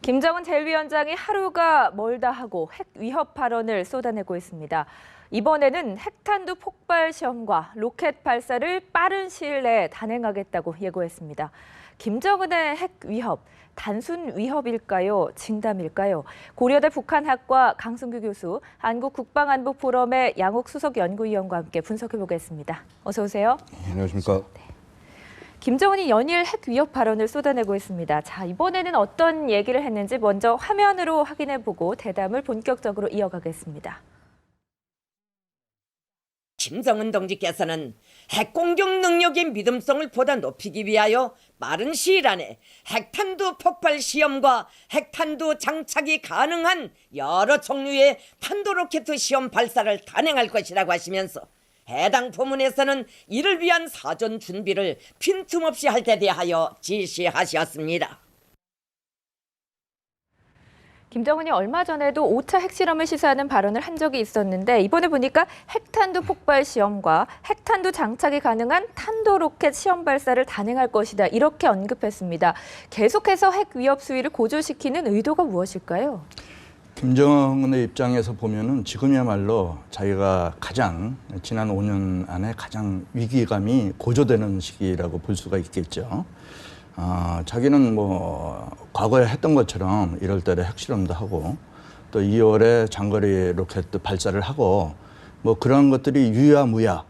김정은 제1위원장이 하루가 멀다 하고 핵 위협 발언을 쏟아내고 있습니다. 이번에는 핵탄두 폭발 시험과 로켓 발사를 빠른 시일 내에 단행하겠다고 예고했습니다. 김정은의 핵 위협, 단순 위협일까요? 진담일까요? 고려대 북한학과 강승규 교수, 한국국방안보포럼의 양옥 수석연구위원과 함께 분석해보겠습니다. 어서 오세요. 안녕하십니까. 김정은이 연일 핵 위협 발언을 쏟아내고 있습니다. 자, 이번에는 어떤 얘기를 했는지 먼저 화면으로 확인해보고 대담을 본격적으로 이어가겠습니다. 김정은 동지께서는 핵공격 능력의 믿음성을 보다 높이기 위하여 빠른 시일 안에 핵탄두 폭발 시험과 핵탄두 장착이 가능한 여러 종류의 탄도 로켓 시험 발사를 단행할 것이라고 하시면서 해당 부문에서는 이를 위한 사전 준비를 빈틈없이 할 데 대하여 지시하셨습니다. 김정은이 얼마 전에도 5차 핵실험을 시사하는 발언을 한 적이 있었는데 이번에 보니까 핵탄두 폭발 시험과 핵탄두 장착이 가능한 탄도 로켓 시험 발사를 단행할 것이다. 이렇게 언급했습니다. 계속해서 핵 위협 수위를 고조시키는 의도가 무엇일까요? 김정은의 입장에서 보면은 지금이야말로 자기가 가장 지난 5년 안에 가장 위기감이 고조되는 시기라고 볼 수가 있겠죠. 자기는 뭐 과거에 했던 것처럼 1월 달에 핵실험도 하고 또 2월에 장거리 로켓 발사를 하고 뭐 그런 것들이 유야무야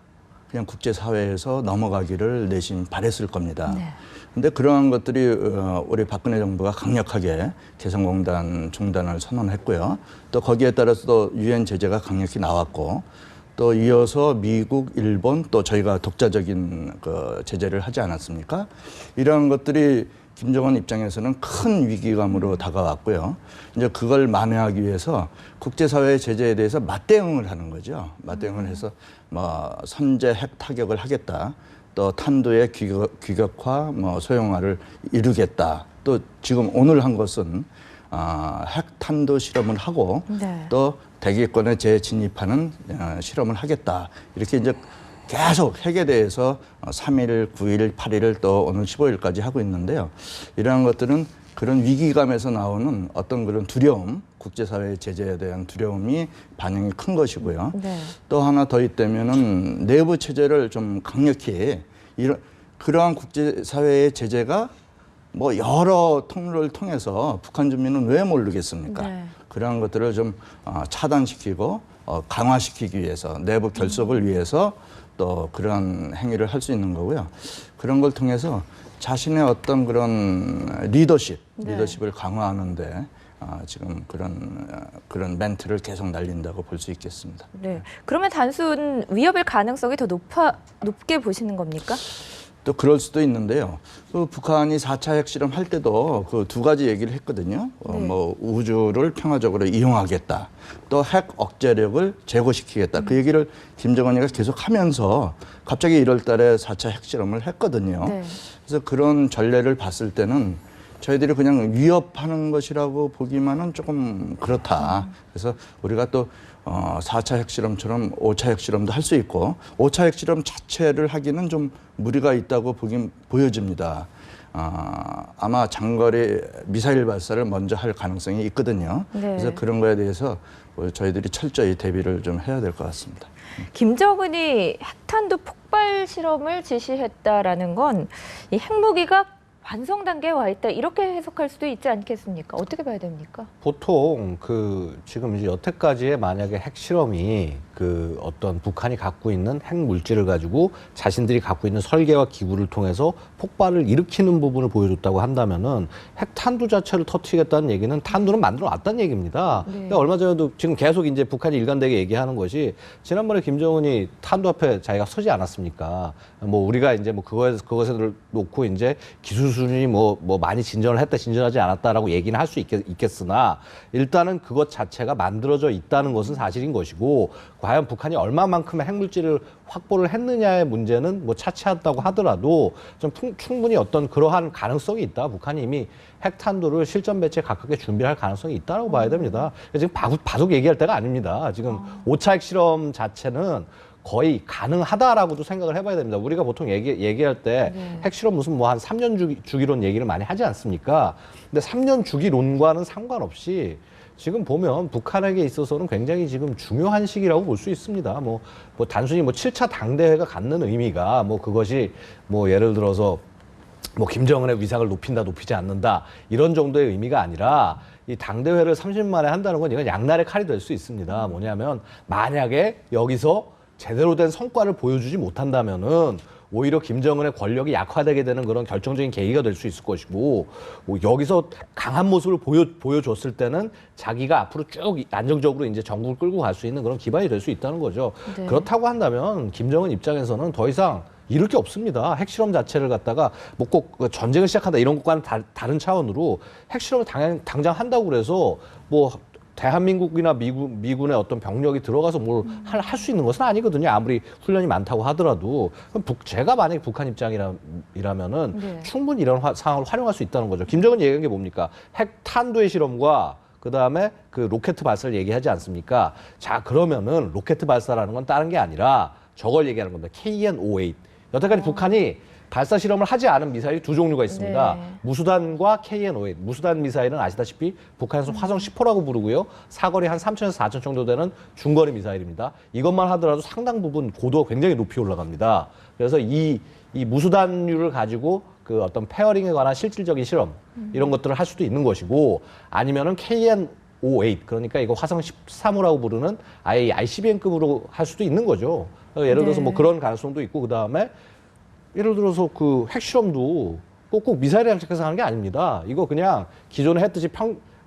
그냥 국제사회에서 넘어가기를 내심 바랬을 겁니다. 네. 근데 그러한 것들이 우리 박근혜 정부가 강력하게 개성공단 중단을 선언했고요. 또 거기에 따라서 또 유엔 제재가 강력히 나왔고 또 이어서 미국, 일본 또 저희가 독자적인 그 제재를 하지 않았습니까? 이러한 것들이 김정은 입장에서는 큰 위기감으로 다가왔고요. 이제 그걸 만회하기 위해서 국제사회의 제재에 대해서 맞대응을 하는 거죠. 맞대응을 해서 뭐 선제 핵 타격을 하겠다. 또 탄두의 규격화, 뭐 소형화를 이루겠다. 또 지금 오늘 한 것은 핵탄두 실험을 하고 네. 또 대기권에 재진입하는 실험을 하겠다. 이렇게 이제 계속 핵에 대해서 3일, 9일, 8일 또 오늘 15일까지 하고 있는데요. 이러한 것들은 그런 위기감에서 나오는 어떤 그런 두려움, 국제사회의 제재에 대한 두려움이 반영이 큰 것이고요. 네. 또 하나 더 있다면은 내부 체제를 좀 강력히 그러한 국제사회의 제재가 뭐 여러 통로를 통해서 북한 주민은 왜 모르겠습니까? 네. 그러한 것들을 좀 차단시키고 강화시키기 위해서 내부 결속을 위해서 또 그런 행위를 할 수 있는 거고요. 그런 걸 통해서 자신의 어떤 그런 리더십을 강화하는데 지금 그런 멘트를 계속 날린다고 볼 수 있겠습니다. 네. 그러면 단순 위협일 가능성이 더 높게 보시는 겁니까? 또 그럴 수도 있는데요. 그 북한이 4차 핵실험 할 때도 그 두 가지 얘기를 했거든요. 네. 뭐 우주를 평화적으로 이용하겠다. 또 핵 억제력을 제고시키겠다. 그 얘기를 김정은이가 계속 하면서 갑자기 1월 달에 4차 핵실험을 했거든요. 네. 그래서 그런 전례를 봤을 때는 저희들이 그냥 위협하는 것이라고 보기만은 조금 그렇다. 그래서 우리가 또 4차 핵실험처럼 5차 핵실험도 할 수 있고 5차 핵실험 자체를 하기는 좀 무리가 있다고 보여집니다. 아마 장거리 미사일 발사를 먼저 할 가능성이 있거든요. 네. 그래서 그런 거에 대해서 저희들이 철저히 대비를 좀 해야 될 것 같습니다. 김정은이 핵탄두 폭발 실험을 지시했다라는 건 이 핵무기가 완성 단계에 와 있다 이렇게 해석할 수도 있지 않겠습니까? 어떻게 봐야 됩니까? 보통 지금 이제 여태까지의 만약에 핵실험이 어떤 북한이 갖고 있는 핵 물질을 가지고 자신들이 갖고 있는 설계와 기구를 통해서 폭발을 일으키는 부분을 보여줬다고 한다면은 핵탄두 자체를 터뜨리겠다는 얘기는 탄두는 만들어 놨다는 얘기입니다. 네. 그러니까 얼마 전에도 지금 계속 이제 북한이 일관되게 얘기하는 것이 지난번에 김정은이 탄두 앞에 자기가 서지 않았습니까? 뭐 우리가 이제 뭐 그것을 놓고 이제 기술 수준이 뭐 많이 진전을 했다, 진전하지 않았다라고 얘기는 할 수 있겠으나 일단은 그것 자체가 만들어져 있다는 것은 사실인 것이고 과연 북한이 얼마만큼의 핵물질을 확보를 했느냐의 문제는 뭐 차치하다고 하더라도 좀 충분히 어떤 그러한 가능성이 있다. 북한이 이미 핵탄두를 실전 배치에 가깝게 준비할 가능성이 있다고 봐야 됩니다. 지금 바둑 얘기할 때가 아닙니다. 지금 5차 핵실험 자체는 거의 가능하다라고도 생각을 해봐야 됩니다. 우리가 보통 얘기할 때 핵실험 무슨 뭐 한 3년 주기론 얘기를 많이 하지 않습니까? 근데 3년 주기론과는 상관없이 지금 보면 북한에게 있어서는 굉장히 지금 중요한 시기라고 볼 수 있습니다. 뭐 단순히 뭐 7차 당대회가 갖는 의미가 뭐 그것이 뭐 예를 들어서 뭐 김정은의 위상을 높인다, 높이지 않는다 이런 정도의 의미가 아니라 이 당대회를 30년 만에 한다는 건 이건 양날의 칼이 될 수 있습니다. 뭐냐면 만약에 여기서 제대로 된 성과를 보여주지 못한다면은 오히려 김정은의 권력이 약화되게 되는 그런 결정적인 계기가 될 수 있을 것이고 뭐 여기서 강한 모습을 보여줬을 때는 자기가 앞으로 쭉 안정적으로 이제 정국을 끌고 갈 수 있는 그런 기반이 될 수 있다는 거죠. 네. 그렇다고 한다면 김정은 입장에서는 더 이상 잃을 게 없습니다. 핵실험 자체를 갖다가 뭐 꼭 전쟁을 시작한다 이런 것과는 다른 차원으로 핵실험을 당장 한다고 그래서 뭐 대한민국이나 미군의 어떤 병력이 들어가서 뭘 할 수 있는 것은 아니거든요. 아무리 훈련이 많다고 하더라도. 그럼 제가 만약에 북한 입장이라면은 네. 충분히 이런 상황을 활용할 수 있다는 거죠. 김정은이 얘기한 게 뭡니까? 핵 탄도의 실험과 그다음에 그 로켓 발사를 얘기하지 않습니까? 자, 그러면은 로켓 발사라는 건 다른 게 아니라 저걸 얘기하는 겁니다. KN-58. 여태까지 북한이 발사 실험을 하지 않은 미사일이 두 종류가 있습니다. 네. 무수단과 KN-58. 무수단 미사일은 아시다시피 북한에서 화성 10호라고 부르고요. 사거리 한 3,000에서 4,000 정도 되는 중거리 미사일입니다. 이것만 하더라도 상당 부분 고도가 굉장히 높이 올라갑니다. 그래서 이 무수단류를 가지고 그 어떤 페어링에 관한 실질적인 실험 이런 것들을 할 수도 있는 것이고 아니면은 KN-58 그러니까 이거 화성 13호라고 부르는 아예 ICBM급으로 할 수도 있는 거죠. 예를 들어서 네. 뭐 그런 가능성도 있고 그다음에 예를 들어서 그 핵실험도 꼭 미사일을 장착해서 하는 게 아닙니다. 이거 그냥 기존에 했듯이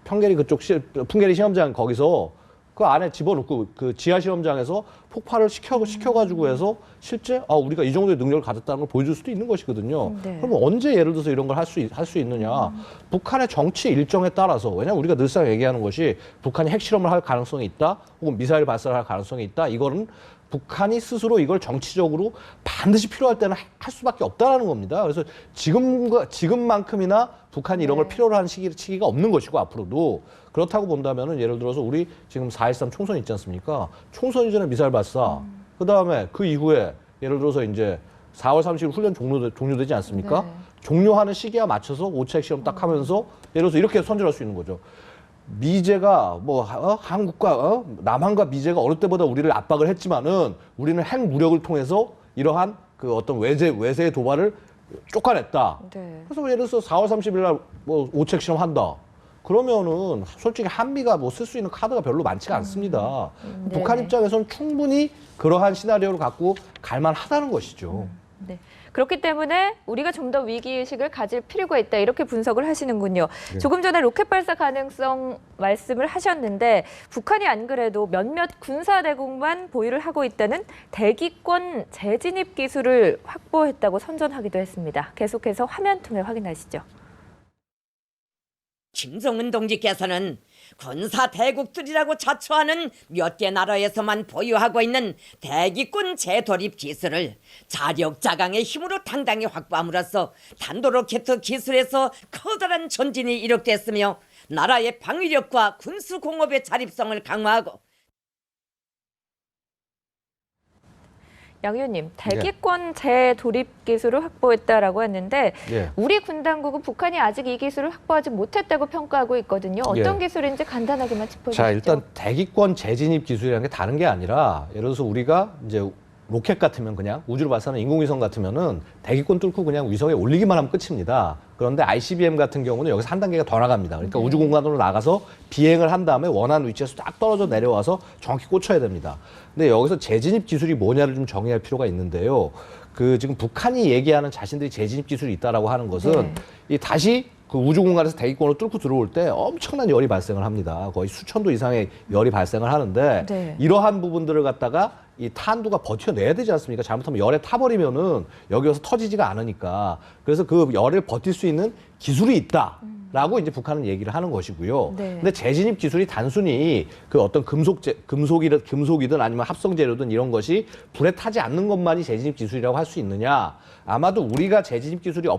평계리 그쪽 풍계리 시험장 거기서 그 안에 집어넣고 그 지하 시험장에서 폭발을 시켜가지고 해서 실제 우리가 이 정도의 능력을 가졌다는 걸 보여줄 수도 있는 것이거든요. 네. 그럼 언제 예를 들어서 이런 걸 할 수 있느냐? 북한의 정치 일정에 따라서 왜냐하면 우리가 늘상 얘기하는 것이 북한이 핵실험을 할 가능성이 있다, 혹은 미사일 발사를 할 가능성이 있다. 이거는 북한이 스스로 이걸 정치적으로 반드시 필요할 때는 할 수밖에 없다라는 겁니다. 그래서 지금만큼이나 북한이 이런 걸 필요로 하는 시기가 없는 것이고 앞으로도 그렇다고 본다면은 예를 들어서 우리 지금 4.13 총선 있지 않습니까? 총선 이전에 미사일 발사, 그 다음에 그 이후에 예를 들어서 이제 4월 30일 훈련 종료되지 않습니까? 네. 종료하는 시기에 맞춰서 5차 핵실험 딱 하면서 예를 들어서 이렇게 선전할 수 있는 거죠. 미제가 한국과 남한과 미제가 어느 때보다 우리를 압박을 했지만은 우리는 핵 무력을 통해서 이러한 그 어떤 외세의 도발을 쫓아냈다. 네. 그래서 예를 들어서 4월 30일 날 뭐 5차 핵실험 한다. 그러면은 솔직히 한미가 뭐 쓸 수 있는 카드가 별로 많지가 않습니다. 북한 네네. 입장에서는 충분히 그러한 시나리오를 갖고 갈만하다는 것이죠. 네. 그렇기 때문에 우리가 좀 더 위기의식을 가질 필요가 있다 이렇게 분석을 하시는군요. 네. 조금 전에 로켓 발사 가능성 말씀을 하셨는데 북한이 안 그래도 몇몇 군사대국만 보유를 하고 있다는 대기권 재진입 기술을 확보했다고 선전하기도 했습니다. 계속해서 화면 통해 확인하시죠. 김정은 동지께서는 군사 대국들이라고 자처하는 몇 개 나라에서만 보유하고 있는 대기권 재도입 기술을 자력자강의 힘으로 당당히 확보함으로써 탄도로켓 기술에서 커다란 전진이 이룩됐으며 나라의 방위력과 군수공업의 자립성을 강화하고 양 의원님, 대기권 재도입 기술을 확보했다라고 했는데 예. 우리 군 당국은 북한이 아직 이 기술을 확보하지 못했다고 평가하고 있거든요. 어떤 기술인지 간단하게만 짚어주시죠. 자, 일단 대기권 재진입 기술이라는 게 다른 게 아니라 예를 들어서 우리가 이제 로켓 같으면 그냥 우주로 발사하는 인공위성 같으면은 대기권 뚫고 그냥 위성에 올리기만 하면 끝입니다. 그런데 ICBM 같은 경우는 여기서 한 단계가 더 나갑니다. 그러니까 우주 공간으로 나가서 비행을 한 다음에 원하는 위치에서 딱 떨어져 내려와서 정확히 꽂혀야 됩니다. 근데 여기서 재진입 기술이 뭐냐를 좀 정의할 필요가 있는데요. 그 지금 북한이 얘기하는 자신들이 재진입 기술이 있다라고 하는 것은 이 다시 그 우주 공간에서 대기권을 뚫고 들어올 때 엄청난 열이 발생을 합니다. 거의 수천 도 이상의 열이 발생을 하는데 네. 이러한 부분들을 갖다가 이 탄두가 버텨내야 되지 않습니까? 잘못하면 열에 타버리면은 여기 와서 터지지가 않으니까. 그래서 그 열을 버틸 수 있는 기술이 있다라고 이제 북한은 얘기를 하는 것이고요. 네. 근데 재진입 기술이 단순히 그 어떤 금속이든 아니면 합성 재료든 이런 것이 불에 타지 않는 것만이 재진입 기술이라고 할 수 있느냐? 아마도 우리가 재진입 기술이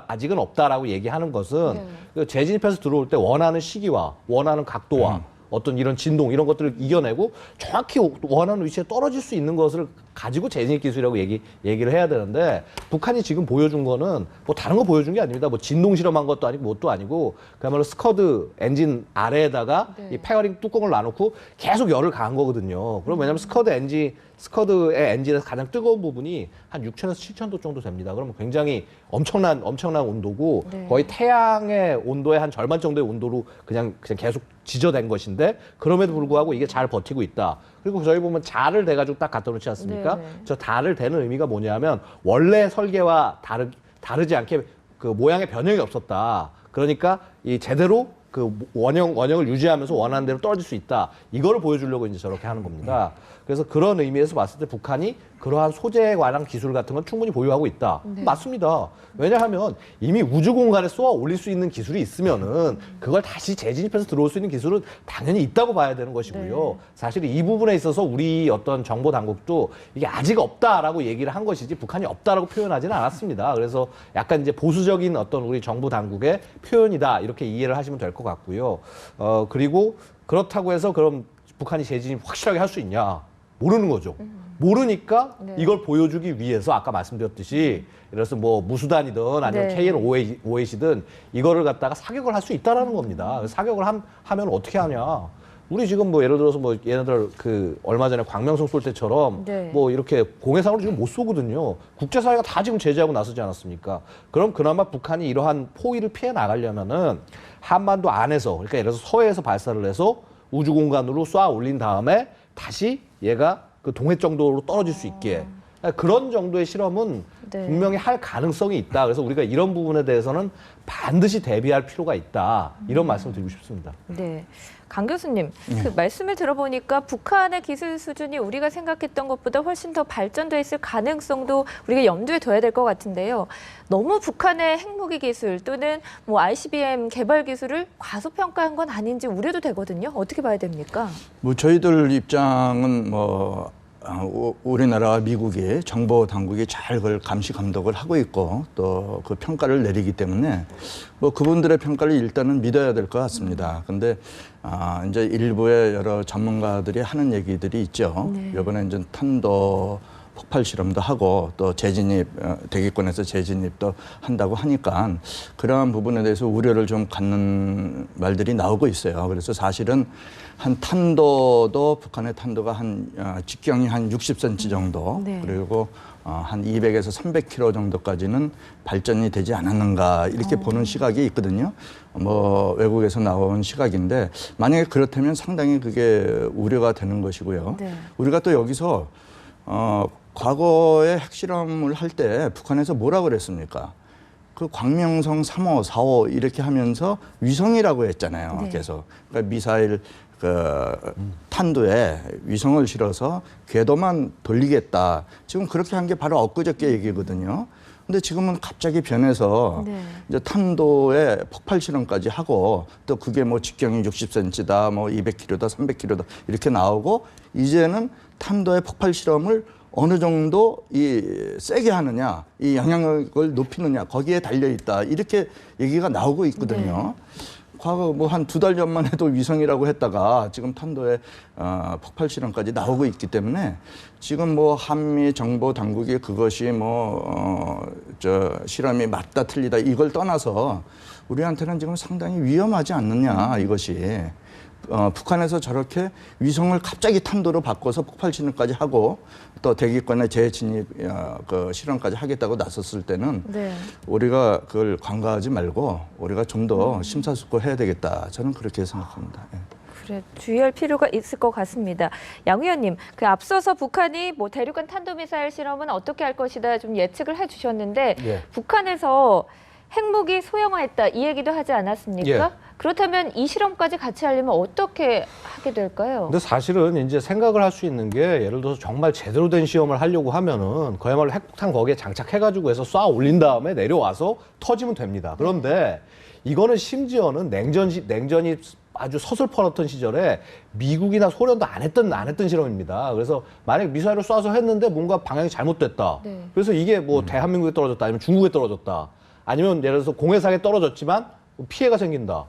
아직은 없다라고 얘기하는 것은 그 재진입해서 들어올 때 원하는 시기와 원하는 각도와 어떤 이런 진동 이런 것들을 이겨내고 정확히 원하는 위치에 떨어질 수 있는 것을 가지고 재진입 기술이라고 얘기를 해야 되는데 북한이 지금 보여준 거는 뭐 다른 거 보여준 게 아닙니다. 뭐 진동 실험한 것도 아니고 뭣도 아니고 그야말로 스커드 엔진 아래에다가 이 페어링 뚜껑을 놔놓고 계속 열을 가한 거거든요. 그럼 왜냐면 스커드의 엔진에서 가장 뜨거운 부분이 한 6,000에서 7,000도 정도 됩니다. 그러면 굉장히 엄청난 온도고 네. 거의 태양의 온도의 한 절반 정도의 온도로 그냥 계속 지져낸 것인데 그럼에도 불구하고 이게 잘 버티고 있다. 그리고 저희 보면 자를 대가지고 딱 갖다 놓지 않습니까? 네. 저 달을 대는 의미가 뭐냐면 원래 설계와 다르지 않게 그 모양의 변형이 없었다. 그러니까 이 제대로 그 원형을 유지하면서 원하는 대로 떨어질 수 있다. 이거를 보여주려고 이제 저렇게 하는 겁니다. 그래서 그런 의미에서 봤을 때 북한이 그러한 소재에 관한 기술 같은 건 충분히 보유하고 있다. 맞습니다. 왜냐하면 이미 우주 공간에 쏘아 올릴 수 있는 기술이 있으면은 그걸 다시 재진입해서 들어올 수 있는 기술은 당연히 있다고 봐야 되는 것이고요. 사실 이 부분에 있어서 우리 어떤 정보 당국도 이게 아직 없다라고 얘기를 한 것이지 북한이 없다라고 표현하지는 않았습니다. 그래서 약간 이제 보수적인 어떤 우리 정부 당국의 표현이다 이렇게 이해를 하시면 될 것 같고요. 그리고 그렇다고 해서 그럼 북한이 재진입 확실하게 할 수 있냐? 모르는 거죠. 모르니까 네. 이걸 보여주기 위해서 아까 말씀드렸듯이 예를 들어서 뭐 무수단이든 아니면 네. KN-OAC든 이거를 갖다가 사격을 할 수 있다라는 겁니다. 사격을 하면 어떻게 하냐? 우리 지금 뭐 예를 들어서 뭐 얘네들 그 얼마 전에 광명성 쏠 때처럼 네. 뭐 이렇게 공해상으로 지금 못 쏘거든요. 국제사회가 다 지금 제재하고 나서지 않았습니까? 그럼 그나마 북한이 이러한 포위를 피해 나가려면은 한반도 안에서 그러니까 예를 들어서 서해에서 발사를 해서 우주 공간으로 쏴 올린 다음에 다시 얘가 그 동해 정도로 떨어질 수 있게 그런 정도의 실험은 네. 분명히 할 가능성이 있다. 그래서 우리가 이런 부분에 대해서는 반드시 대비할 필요가 있다. 이런 말씀을 드리고 싶습니다. 네. 강 교수님, 그 말씀을 들어보니까 북한의 기술 수준이 우리가 생각했던 것보다 훨씬 더 발전돼 있을 가능성도 우리가 염두에 둬야 될 것 같은데요. 너무 북한의 핵무기 기술 또는 뭐 ICBM 개발 기술을 과소평가한 건 아닌지 우려도 되거든요. 어떻게 봐야 됩니까? 뭐 저희들 입장은 뭐 우리나라와 미국이 정보 당국이 잘 그걸 감시 감독을 하고 있고 또 그 평가를 내리기 때문에 뭐 그분들의 평가를 일단은 믿어야 될 것 같습니다. 근데 이제 일부의 여러 전문가들이 하는 얘기들이 있죠. 이번에 이제 탄도 폭발 실험도 하고 또 재진입 대기권에서 재진입도 한다고 하니까 그러한 부분에 대해서 우려를 좀 갖는 말들이 나오고 있어요. 그래서 사실은 한 탄도도 북한의 탄도가 한 직경이 한 60cm 정도 네. 그리고 한 200에서 300km 정도까지는 발전이 되지 않았는가 이렇게 보는 시각이 있거든요. 뭐 외국에서 나온 시각인데 만약에 그렇다면 상당히 그게 우려가 되는 것이고요. 네. 우리가 또 여기서 과거에 핵실험을 할 때 북한에서 뭐라고 그랬습니까? 그 광명성 3호, 4호 이렇게 하면서 위성이라고 했잖아요. 네. 그래서 그러니까 미사일 그 탄두에 위성을 실어서 궤도만 돌리겠다. 지금 그렇게 한 게 바로 엊그저께 얘기거든요. 근데 지금은 갑자기 변해서 네. 이제 탄도에 폭발 실험까지 하고 또 그게 뭐 직경이 60cm다, 뭐 200km다, 300km다 이렇게 나오고 이제는 탄도의 폭발 실험을 어느 정도 이 세게 하느냐, 이 영향력을 높이느냐 거기에 달려 있다 이렇게 얘기가 나오고 있거든요. 과거 뭐 한 2달 전만 해도 위성이라고 했다가 지금 탄도의 폭발 실험까지 나오고 있기 때문에 지금 뭐 한미 정보 당국이 그것이 저 실험이 맞다 틀리다 이걸 떠나서 우리한테는 지금 상당히 위험하지 않느냐 이것이. 북한에서 저렇게 위성을 갑자기 탄도로 바꿔서 폭발 실험까지 하고 또 대기권에 재진입 그 실험까지 하겠다고 나섰을 때는 네. 우리가 그걸 간과하지 말고 우리가 좀 더 심사숙고해야 되겠다. 저는 그렇게 생각합니다. 예. 그래, 주의할 필요가 있을 것 같습니다. 양 의원님, 그 앞서서 북한이 뭐 대륙간 탄도미사일 실험은 어떻게 할 것이다 좀 예측을 해주셨는데 예. 북한에서 핵무기 소형화했다 이 얘기도 하지 않았습니까? 예. 그렇다면 이 실험까지 같이 하려면 어떻게 하게 될까요? 근데 사실은 이제 생각을 할 수 있는 게 예를 들어서 정말 제대로 된 시험을 하려고 하면은 그야말로 핵폭탄 거기에 장착해가지고 해서 쏴 올린 다음에 내려와서 터지면 됩니다. 그런데 이거는 심지어는 냉전이 아주 서슬퍼렇던 시절에 미국이나 소련도 안 했던 실험입니다. 그래서 만약 미사일을 쏴서 했는데 뭔가 방향이 잘못됐다. 네. 그래서 이게 뭐 대한민국에 떨어졌다 아니면 중국에 떨어졌다. 아니면 예를 들어서 공해상에 떨어졌지만 피해가 생긴다.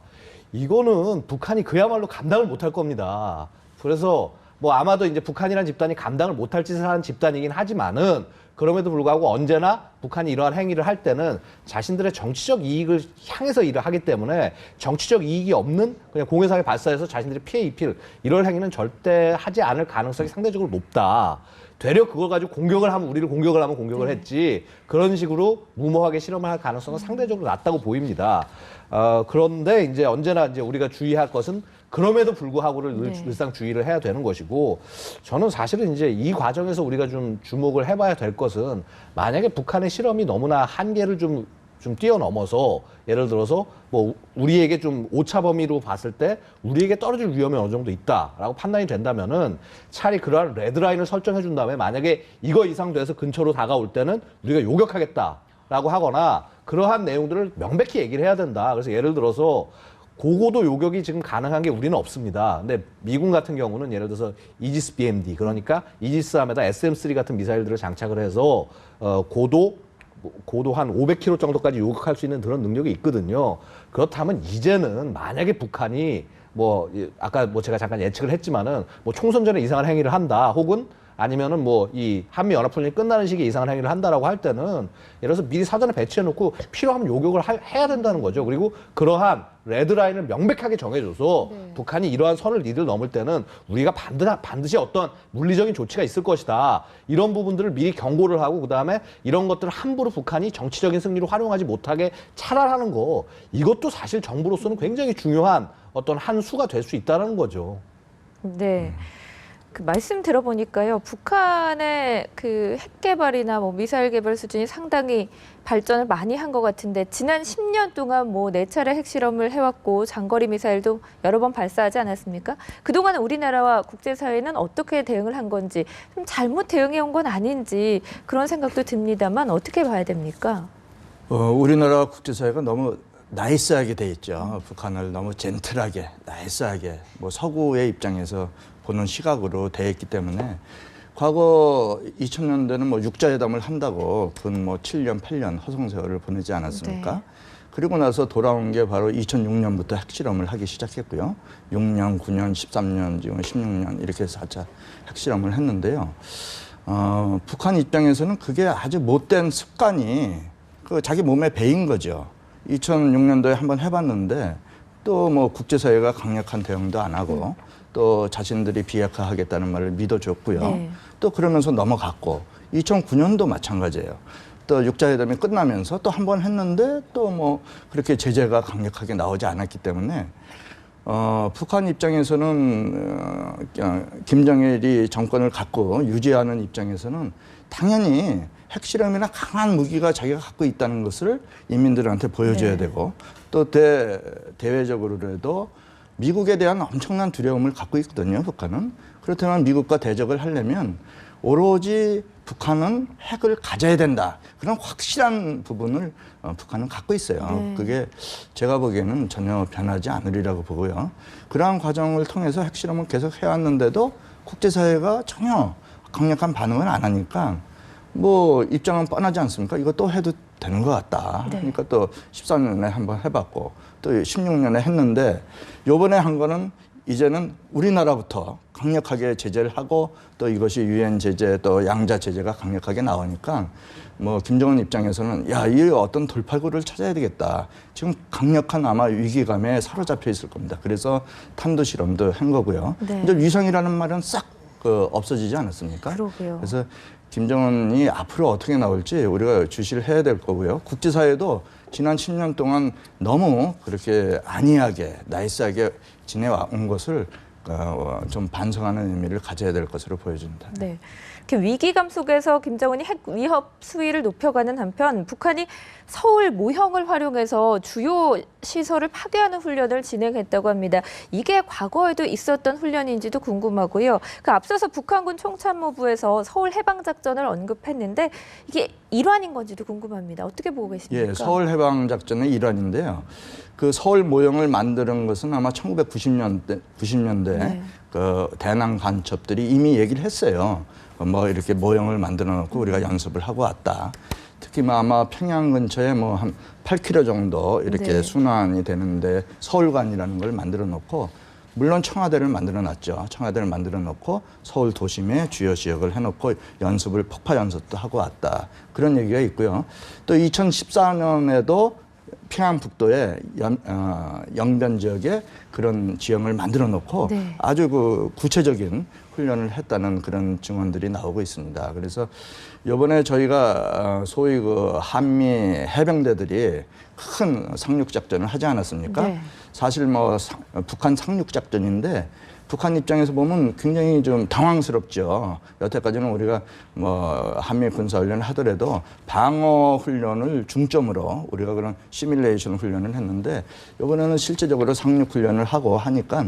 이거는 북한이 그야말로 감당을 못할 겁니다. 그래서 뭐 아마도 이제 북한이라는 집단이 감당을 못할 짓을 하는 집단이긴 하지만은 그럼에도 불구하고 언제나 북한이 이러한 행위를 할 때는 자신들의 정치적 이익을 향해서 일을 하기 때문에 정치적 이익이 없는 그냥 공해상에 발사해서 자신들이 피해 입힐 이럴 행위는 절대 하지 않을 가능성이 상대적으로 높다. 되려 그걸 가지고 공격을 하면 우리를 공격을 하면 공격을 했지 그런 식으로 무모하게 실험을 할 가능성은 상대적으로 낮다고 보입니다. 그런데 이제 언제나 이제 우리가 주의할 것은 그럼에도 불구하고를 늘상 주의를 해야 되는 것이고 저는 사실은 이제 이 과정에서 우리가 좀 주목을 해봐야 될 것은 만약에 북한의 실험이 너무나 한계를 좀 뛰어넘어서 예를 들어서 뭐 우리에게 좀 오차 범위로 봤을 때 우리에게 떨어질 위험이 어느 정도 있다라고 판단이 된다면은 차라리 그러한 레드라인을 설정해 준 다음에 만약에 이거 이상 돼서 근처로 다가올 때는 우리가 요격하겠다라고 하거나 그러한 내용들을 명백히 얘기를 해야 된다. 그래서 예를 들어서 고고도 요격이 지금 가능한 게 우리는 없습니다. 근데 미군 같은 경우는 예를 들어서 이지스 BMD 그러니까 이지스함에다 SM-3 같은 미사일들을 장착을 해서 고도 한 500km 정도까지 요격할 수 있는 그런 능력이 있거든요. 그렇다면 이제는 만약에 북한이 뭐 아까 뭐 제가 잠깐 예측을 했지만은 뭐 총선 전에 이상한 행위를 한다 혹은 아니면은 뭐 이 한미 연합훈련이 끝나는 시기에 이상한 행위를 한다라고 할 때는 예를 들어서 미리 사전에 배치해 놓고 필요하면 요격을 해야 된다는 거죠. 그리고 그러한 레드라인을 명백하게 정해줘서 북한이 이러한 선을 니들 넘을 때는 우리가 반드시 어떤 물리적인 조치가 있을 것이다. 이런 부분들을 미리 경고를 하고 그다음에 이런 것들을 함부로 북한이 정치적인 승리로 활용하지 못하게 차단하는 거 이것도 사실 정부로서는 굉장히 중요한 어떤 한 수가 될 수 있다는 거죠. 네. 그 말씀 들어보니까요, 북한의 그 핵 개발이나 뭐 미사일 개발 수준이 상당히 발전을 많이 한 것 같은데 지난 10년 동안 뭐 4차례 핵실험을 해왔고 장거리 미사일도 여러 번 발사하지 않았습니까? 그동안 우리나라와 국제사회는 어떻게 대응을 한 건지 좀 잘못 대응해온 건 아닌지 그런 생각도 듭니다만 어떻게 봐야 됩니까? 우리나라 국제사회가 너무 나이스하게 돼 있죠. 북한을 너무 젠틀하게, 나이스하게 뭐 서구의 입장에서 보는 시각으로 돼 있기 때문에 과거 2000년대는 뭐 육자회담을 한다고 근 뭐 7년, 8년 허송세월을 보내지 않았습니까? 네. 그리고 나서 돌아온 게 바로 2006년부터 핵실험을 하기 시작했고요. 6년, 9년, 13년, 지금 16년 이렇게 해서 4차 핵실험을 했는데요. 북한 입장에서는 그게 아주 못된 습관이 그 자기 몸에 배인 거죠. 2006년도에 한번 해봤는데 또 뭐 국제사회가 강력한 대응도 안 하고 또 자신들이 비핵화하겠다는 말을 믿어줬고요. 네. 또 그러면서 넘어갔고 2009년도 마찬가지예요. 또 육자회담이 끝나면서 또 한 번 했는데 또 뭐 그렇게 제재가 강력하게 나오지 않았기 때문에 북한 입장에서는 김정일이 정권을 갖고 유지하는 입장에서는 당연히 핵실험이나 강한 무기가 자기가 갖고 있다는 것을 인민들한테 보여줘야 네. 되고 또 대외적으로라도 미국에 대한 엄청난 두려움을 갖고 있거든요, 북한은. 그렇다면 미국과 대적을 하려면 오로지 북한은 핵을 가져야 된다. 그런 확실한 부분을 북한은 갖고 있어요. 네. 그게 제가 보기에는 전혀 변하지 않으리라고 보고요. 그러한 과정을 통해서 핵실험을 계속 해왔는데도 국제사회가 전혀 강력한 반응을 안 하니까 뭐 입장은 뻔하지 않습니까? 이거 또 해도 되는 것 같다. 네. 그러니까 또 14년에 한번 해봤고 또 16년에 했는데 요번에 한 거는 이제는 우리나라부터 강력하게 제재를 하고 또 이것이 유엔 제재 또 양자 제재가 강력하게 나오니까 뭐 김정은 입장에서는 야, 이 어떤 돌파구를 찾아야 되겠다. 지금 강력한 아마 위기감에 사로잡혀 있을 겁니다. 그래서 탄도 실험도 한 거고요. 네. 이제 위성이라는 말은 싹 없어지지 않았습니까? 그러게요. 그래서 김정은이 앞으로 어떻게 나올지 우리가 주시를 해야 될 거고요. 국제사회도 지난 10년 동안 너무 그렇게 안이하게 나이스하게 지내온 것을 좀 반성하는 의미를 가져야 될 것으로 보여집니다. 네. 이렇게 위기감 속에서 김정은이 핵 위협 수위를 높여가는 한편 북한이 서울 모형을 활용해서 주요 시설을 파괴하는 훈련을 진행했다고 합니다. 이게 과거에도 있었던 훈련인지도 궁금하고요. 그 앞서서 북한군 총참모부에서 서울 해방작전을 언급했는데 이게 일환인 건지도 궁금합니다. 어떻게 보고 계십니까? 예, 서울 해방작전의 일환인데요. 그 서울 모형을 만드는 것은 아마 1990년대 네. 그 대남 간첩들이 이미 얘기를 했어요. 뭐 이렇게 모형을 만들어 놓고 우리가 연습을 하고 왔다. 특히 뭐 아마 평양 근처에 뭐 한 8km 정도 이렇게 네. 순환이 되는데 서울관이라는 걸 만들어 놓고 물론 청와대를 만들어놨죠. 청와대를 만들어놓고 서울 도심에 주요 지역을 해놓고 연습을 폭파 연습도 하고 왔다. 그런 얘기가 있고요. 또 2014년에도 평안북도에 영변 지역에 그런 지형을 만들어 놓고 네. 아주 그 구체적인 훈련을 했다는 그런 증언들이 나오고 있습니다. 그래서 이번에 저희가 소위 그 한미 해병대들이 큰 상륙 작전을 하지 않았습니까? 네. 사실 뭐 북한 상륙 작전인데 북한 입장에서 보면 굉장히 좀 당황스럽죠. 여태까지는 우리가 뭐 한미 군사 훈련을 하더라도 방어 훈련을 중점으로 우리가 그런 시뮬레이션 훈련을 했는데 이번에는 실제적으로 상륙 훈련을 하고 하니까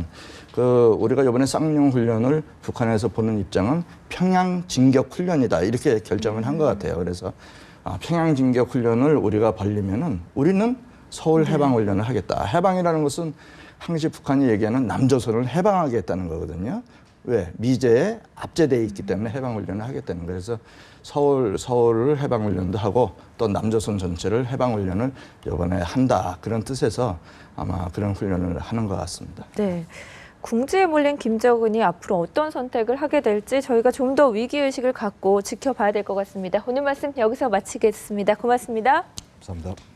그 우리가 이번에 쌍용 훈련을 북한에서 보는 입장은 평양 진격 훈련이다 이렇게 결정을 한 것 같아요. 그래서 평양 진격 훈련을 우리가 벌리면은 우리는 서울 해방 훈련을 하겠다. 해방이라는 것은 항시 북한이 얘기하는 남조선을 해방하겠다는 거거든요. 왜? 미제에 압제되어 있기 때문에 해방훈련을 하겠다는 거예요. 그래서 서울을 해방훈련도 하고 또 남조선 전체를 해방훈련을 이번에 한다. 그런 뜻에서 아마 그런 훈련을 하는 것 같습니다. 네. 궁지에 몰린 김정은이 앞으로 어떤 선택을 하게 될지 저희가 좀 더 위기의식을 갖고 지켜봐야 될 것 같습니다. 오늘 말씀 여기서 마치겠습니다. 고맙습니다. 감사합니다.